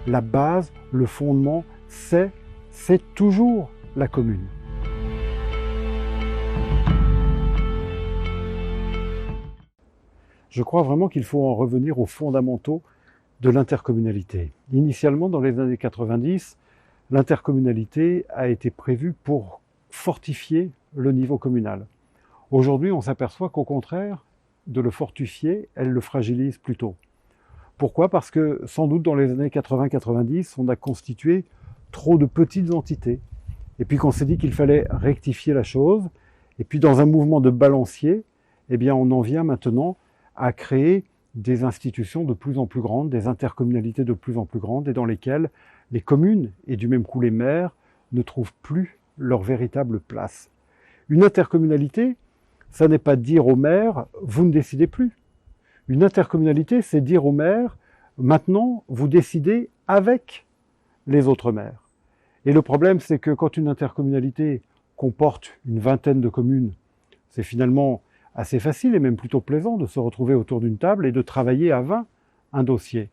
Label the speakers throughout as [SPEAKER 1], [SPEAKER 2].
[SPEAKER 1] La base, le fondement, c'est toujours la commune. Je crois vraiment qu'il faut en revenir aux fondamentaux de l'intercommunalité. Initialement, dans les années 90, l'intercommunalité a été prévue pour fortifier le niveau communal. Aujourd'hui, on s'aperçoit qu'au contraire de le fortifier, elle le fragilise plutôt. Pourquoi? Parce que sans doute dans les années 80-90, on a constitué trop de petites entités. Et puis qu'on s'est dit qu'il fallait rectifier la chose. Et puis dans un mouvement de balancier, eh bien on en vient maintenant à créer des institutions de plus en plus grandes, des intercommunalités de plus en plus grandes, et dans lesquelles les communes, et du même coup les maires, ne trouvent plus leur véritable place. Une intercommunalité, ça n'est pas dire au maire « vous ne décidez plus ». Une intercommunalité, c'est dire au maire « maintenant, vous décidez avec les autres maires ». Et le problème, c'est que quand une intercommunalité comporte une vingtaine de communes, c'est finalement assez facile et même plutôt plaisant de se retrouver autour d'une table et de travailler à 20 un dossier.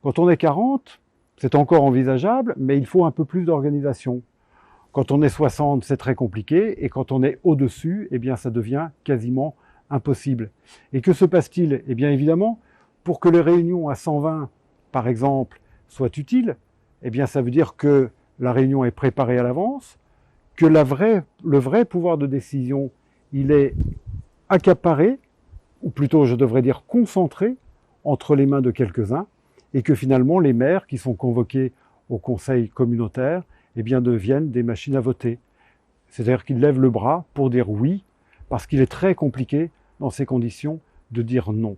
[SPEAKER 1] Quand on est 40, c'est encore envisageable, mais il faut un peu plus d'organisation. Quand on est 60, c'est très compliqué, et quand on est au-dessus, eh bien ça devient quasiment impossible. Et que se passe-t-il? Eh bien évidemment, pour que les réunions à 120, par exemple, soient utiles, eh bien ça veut dire que la réunion est préparée à l'avance, que le vrai pouvoir de décision, il est accaparé, ou plutôt je devrais dire concentré, entre les mains de quelques-uns, et que finalement les maires qui sont convoqués au conseil communautaire, eh bien deviennent des machines à voter. C'est-à-dire qu'ils lèvent le bras pour dire oui, parce qu'il est très compliqué dans ces conditions de dire non.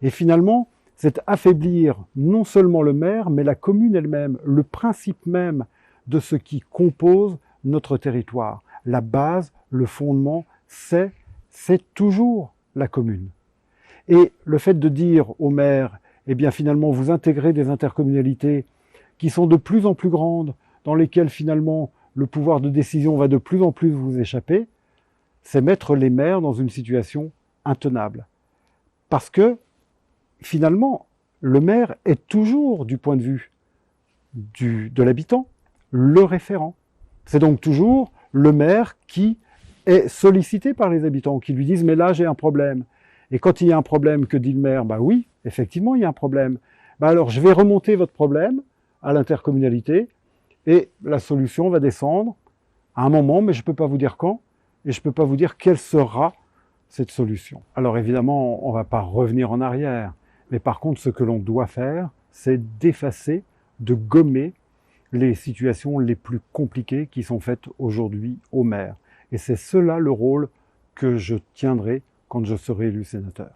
[SPEAKER 1] Et finalement, c'est affaiblir non seulement le maire, mais la commune elle-même, le principe même de ce qui compose notre territoire. La base, le fondement, c'est toujours la commune. Et le fait de dire au maire, eh bien finalement vous intégrez des intercommunalités qui sont de plus en plus grandes, dans lesquelles finalement le pouvoir de décision va de plus en plus vous échapper, c'est mettre les maires dans une situation intenable. Parce que finalement, le maire est toujours, du point de vue de l'habitant, le référent. C'est donc toujours le maire qui est sollicité par les habitants, qui lui disent « mais là j'ai un problème ». Et quand il y a un problème, que dit le maire? Bah oui, effectivement il y a un problème. Bah alors je vais remonter votre problème à l'intercommunalité et la solution va descendre à un moment, mais je ne peux pas vous dire quand, et je ne peux pas vous dire quelle sera cette solution. Alors évidemment, on ne va pas revenir en arrière, mais par contre ce que l'on doit faire, c'est d'effacer, de gommer les situations les plus compliquées qui sont faites aujourd'hui aux maires. Et c'est cela le rôle que je tiendrai quand je serai élu sénateur.